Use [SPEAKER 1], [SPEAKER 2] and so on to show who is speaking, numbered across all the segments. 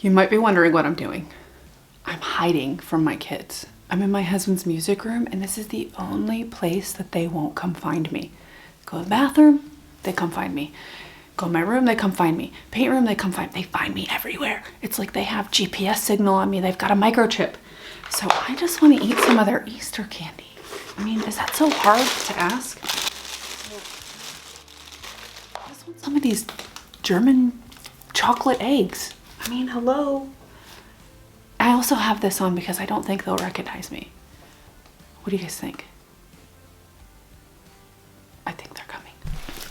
[SPEAKER 1] You might be wondering what I'm doing. I'm hiding from my kids. I'm in my husband's music room, and this is the only place that they won't come find me. Go to the bathroom, they come find me. Go in my room, they come find me. Paint room, they come find me. They find me everywhere. It's like they have GPS signal on me. They've got a microchip. So I just want to eat some of their Easter candy. I mean, is that so hard to ask? I just want some of these German chocolate eggs. I mean, hello. I also have this on because I don't think they'll recognize me. What do you guys think? I think they're coming.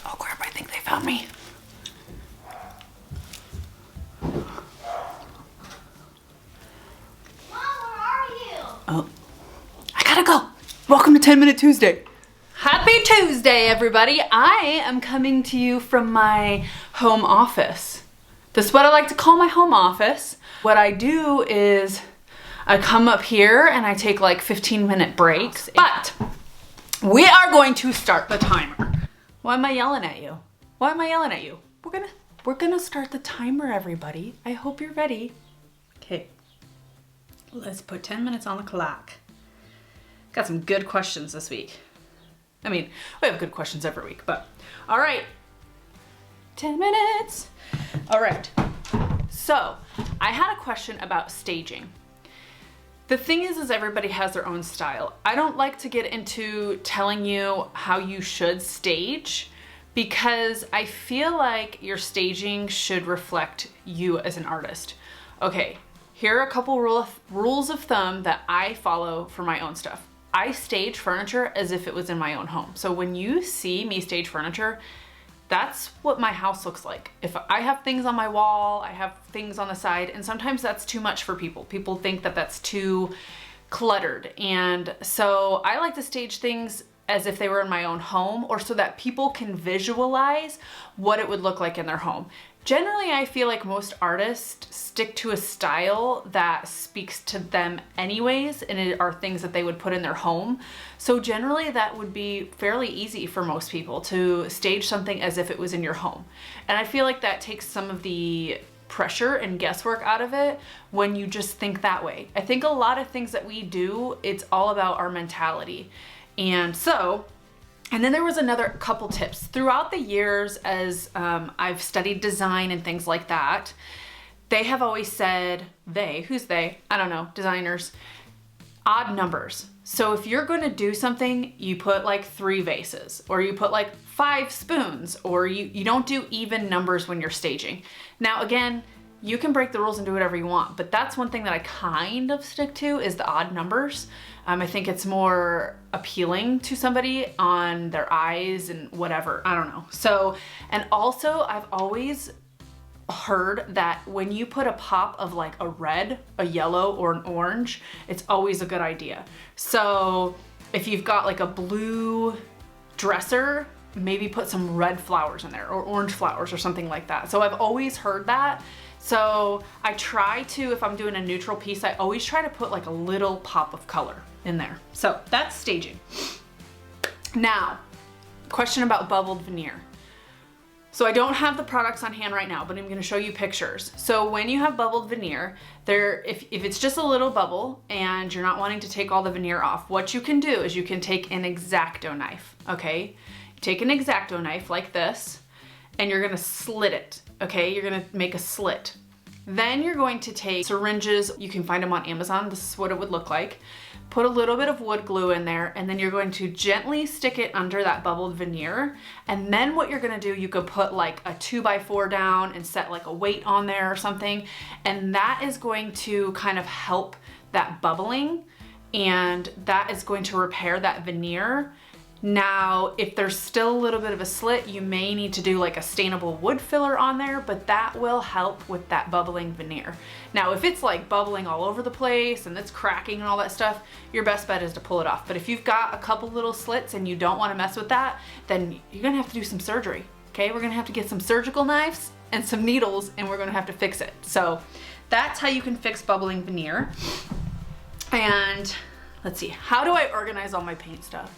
[SPEAKER 1] Oh crap, I think they found me.
[SPEAKER 2] Mom, where are you?
[SPEAKER 1] Oh, I gotta go. Welcome to 10 Minute Tuesday.
[SPEAKER 3] Happy Tuesday, everybody. I am coming to you from my home office. This is what I like to call my home office. What I do is I come up here and I take like 15-minute breaks, but we are going to start the timer. Why am I yelling at you? Why am I yelling at you? We're gonna start the timer, everybody. I hope you're ready. Okay, let's put 10 minutes on the clock. Got some good questions this week. I mean, we have good questions every week, but all right. 10 minutes. All right. So I had a question about staging. The thing is everybody has their own style. I don't like to get into telling you how you should stage because I feel like your staging should reflect you as an artist. Okay, here are a couple rules of thumb that I follow for my own stuff. I stage furniture as if it was in my own home. So when you see me stage furniture, that's what my house looks like. If I have things on my wall, I have things on the side, and sometimes that's too much for people. People think that that's too cluttered. And so I like to stage things as if they were in my own home, or so that people can visualize what it would look like in their home. Generally, I feel like most artists stick to a style that speaks to them anyways, and it are things that they would put in their home. So generally that would be fairly easy for most people to stage something as if it was in your home. And I feel like that takes some of the pressure and guesswork out of it when you just think that way. I think a lot of things that we do, it's all about our mentality. And then there was another couple tips. Throughout the years as I've studied design and things like that, they have always said, who's they? I don't know, designers, odd numbers. So if you're gonna do something, you put like 3 vases, or you put like 5 spoons, or you don't do even numbers when you're staging. Now again, you can break the rules and do whatever you want, but that's one thing that I kind of stick to is the odd numbers. I think it's more appealing to somebody on their eyes and whatever, I don't know. So, and also I've always heard that when you put a pop of like a red, a yellow, or an orange, it's always a good idea. So if you've got like a blue dresser, maybe put some red flowers in there, or orange flowers or something like that. So I've always heard that. So I try to, if I'm doing a neutral piece, I always try to put like a little pop of color in there. So that's staging. Now, question about bubbled veneer. So I don't have the products on hand right now, but I'm gonna show you pictures. So when you have bubbled veneer, if it's just a little bubble and you're not wanting to take all the veneer off, what you can do is you can take an X-Acto knife, okay? Take an X-Acto knife like this, and you're gonna slit it, okay? You're gonna make a slit. Then you're going to take syringes, you can find them on Amazon, this is what it would look like. Put a little bit of wood glue in there, and then you're going to gently stick it under that bubbled veneer. And then what you're gonna do, you could put like a 2x4 down and set like a weight on there or something. And that is going to kind of help that bubbling, and that is going to repair that veneer. Now, if there's still a little bit of a slit, you may need to do like a stainable wood filler on there, but that will help with that bubbling veneer. Now, if it's like bubbling all over the place and it's cracking and all that stuff, your best bet is to pull it off. But if you've got a couple little slits and you don't want to mess with that, then you're gonna have to do some surgery, okay? We're gonna have to get some surgical knives and some needles, and we're gonna have to fix it. So that's how you can fix bubbling veneer. And let's see, how do I organize all my paint stuff?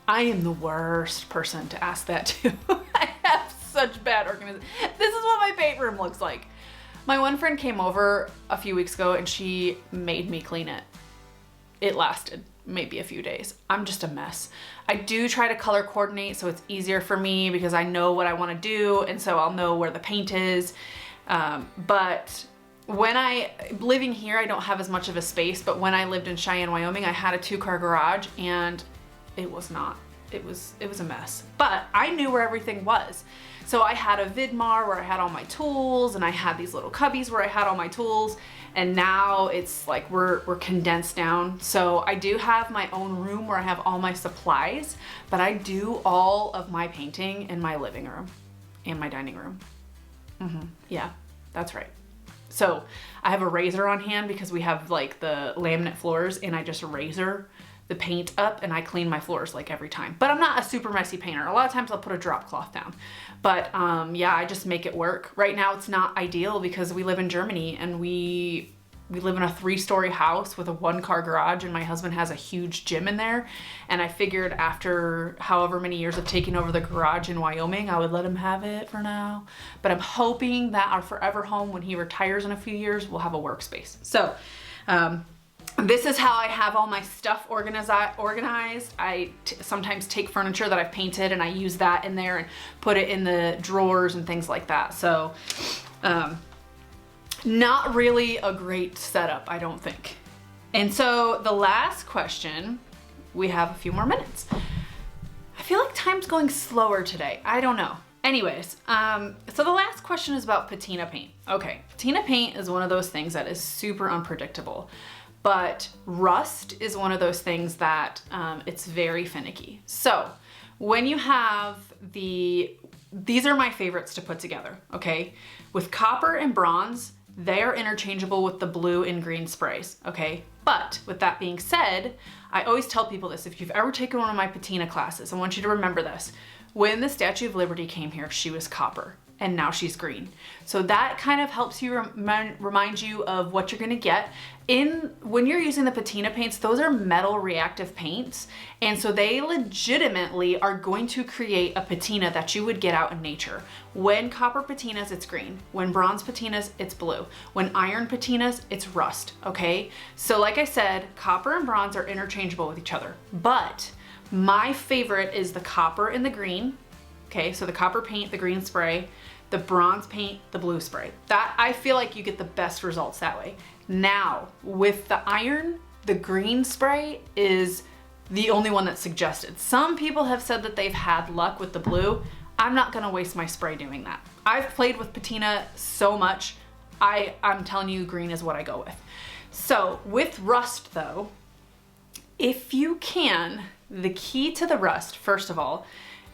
[SPEAKER 3] I am the worst person to ask that to. I have such bad organization. This is what my paint room looks like. My one friend came over a few weeks ago and she made me clean it. It lasted maybe a few days. I'm just a mess. I do try to color coordinate so it's easier for me because I know what I want to do, and so I'll know where the paint is. But when living here, I don't have as much of a space, but when I lived in Cheyenne, Wyoming, I had a 2-car garage and it was a mess. But I knew where everything was. So I had a Vidmar where I had all my tools, and I had these little cubbies where I had all my tools, and now it's like we're condensed down. So I do have my own room where I have all my supplies, but I do all of my painting in my living room and my dining room. Yeah, that's right. So I have a razor on hand because we have like the laminate floors, and I just razor the paint up and I clean my floors like every time. But I'm not a super messy painter. A lot of times I'll put a drop cloth down. But yeah, I just make it work. Right now it's not ideal because we live in Germany and we live in a 3-story house with a 1-car garage, and my husband has a huge gym in there. And I figured after however many years of taking over the garage in Wyoming, I would let him have it for now. But I'm hoping that our forever home, when he retires in a few years, we'll have a workspace. So this is how I have all my stuff organized. I sometimes take furniture that I've painted and I use that in there and put it in the drawers and things like that. So not really a great setup, I don't think. And so the last question, we have a few more minutes. I feel like time's going slower today. I don't know. Anyways, so the last question is about patina paint. Okay, patina paint is one of those things that is super unpredictable. But rust is one of those things that it's very finicky. So when you have these are my favorites to put together, okay? With copper and bronze, they are interchangeable with the blue and green sprays, okay? But with that being said, I always tell people this. If you've ever taken one of my patina classes, I want you to remember this. When the Statue of Liberty came here, she was copper, and now she's green. So that kind of helps you remind you of what you're gonna get. When you're using the patina paints, those are metal reactive paints, and so they legitimately are going to create a patina that you would get out in nature. When copper patinas, it's green. When bronze patinas, it's blue. When iron patinas, it's rust, okay? So like I said, copper and bronze are interchangeable with each other, but my favorite is the copper and the green. Okay, so the copper paint, the green spray, the bronze paint, the blue spray. That, I feel like you get the best results that way. Now, with the iron, the green spray is the only one that's suggested. Some people have said that they've had luck with the blue. I'm not gonna waste my spray doing that. I've played with patina so much, I'm telling you, green is what I go with. So with rust though, if you can, the key to the rust, first of all,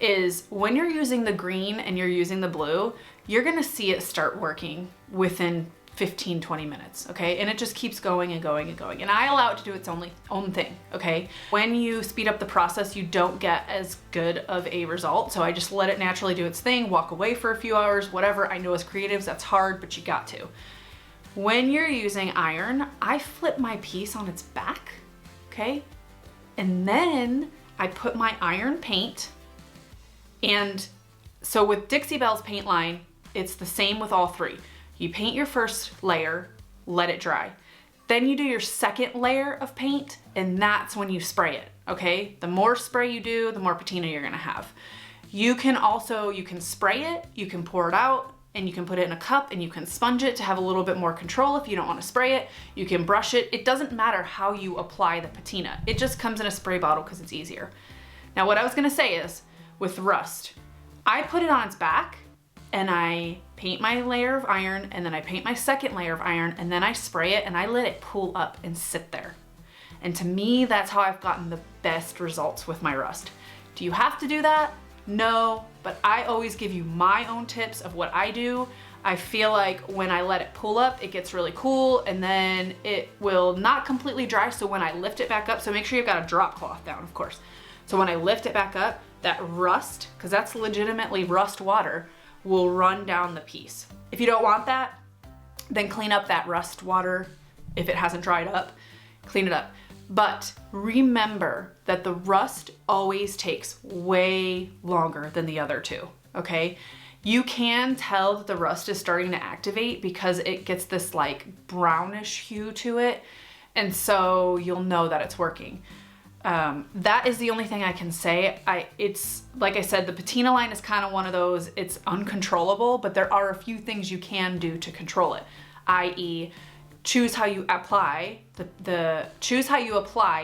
[SPEAKER 3] is when you're using the green and you're using the blue, you're gonna see it start working within 15, 20 minutes, okay? And it just keeps going and going and going. And I allow it to do its own thing, okay? When you speed up the process, you don't get as good of a result. So I just let it naturally do its thing, walk away for a few hours, whatever. I know as creatives, that's hard, but you got to. When you're using iron, I flip my piece on its back, okay? And then I put my iron paint. And so with Dixie Belle's paint line, it's the same with all three. You paint your first layer, let it dry. Then you do your second layer of paint, and that's when you spray it, okay? The more spray you do, the more patina you're gonna have. You can spray it, you can pour it out, and you can put it in a cup, and you can sponge it to have a little bit more control if you don't wanna spray it. You can brush it. It doesn't matter how you apply the patina. It just comes in a spray bottle because it's easier. Now what I was gonna say is, with rust, I put it on its back, and I paint my layer of iron, and then I paint my second layer of iron, and then I spray it, and I let it pool up and sit there. And to me, that's how I've gotten the best results with my rust. Do you have to do that? No, but I always give you my own tips of what I do. I feel like when I let it pool up, it gets really cool, and then it will not completely dry, so when I lift it back up, so make sure you've got a drop cloth down, of course. So when I lift it back up, that rust, because that's legitimately rust water, will run down the piece. If you don't want that, then clean up that rust water. If it hasn't dried up, clean it up. But remember that the rust always takes way longer than the other two, okay? You can tell that the rust is starting to activate because it gets this like brownish hue to it. And so you'll know that it's working. That is the only thing I can say. It's like I said, the Patina line is kind of one of those, it's uncontrollable, but there are a few things you can do to control it, i.e. choose how you apply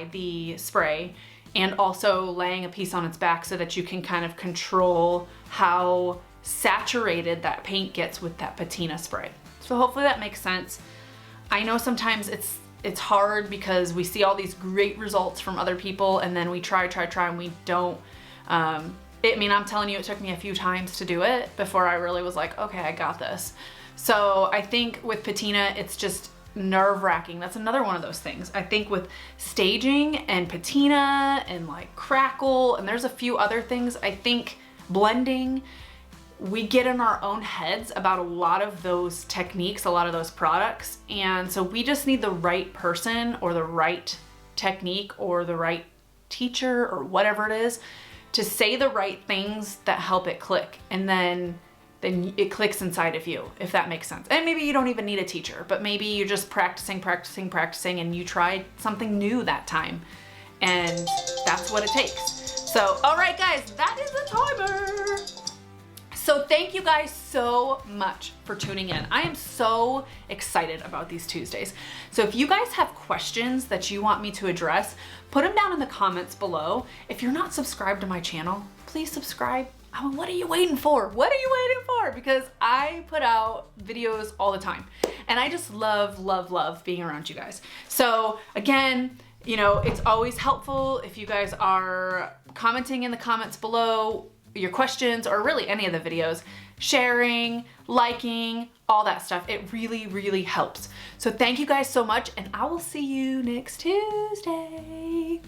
[SPEAKER 3] the spray, and also laying a piece on its back so that you can kind of control how saturated that paint gets with that Patina spray. So hopefully that makes sense. I know sometimes it's hard because we see all these great results from other people and then we try and we don't. I mean, I'm telling you, it took me a few times to do it before I really was like, okay, I got this. So I think with Patina, it's just nerve-wracking. That's another one of those things. I think with staging and Patina and like crackle, and there's a few other things, I think blending, we get in our own heads about a lot of those techniques, a lot of those products. And so we just need the right person or the right technique or the right teacher or whatever it is to say the right things that help it click. And then it clicks inside of you, if that makes sense. And maybe you don't even need a teacher, but maybe you're just practicing, and you tried something new that time. And that's what it takes. So, all right, guys, that is the timer. So thank you guys so much for tuning in. I am so excited about these Tuesdays. So if you guys have questions that you want me to address, put them down in the comments below. If you're not subscribed to my channel, please subscribe. What are you waiting for? What are you waiting for? Because I put out videos all the time and I just love being around you guys. So again, you know, it's always helpful if you guys are commenting in the comments below your questions or really any of the videos, sharing, liking, all that stuff. It really helps. So thank you guys so much, and I will see you next Tuesday.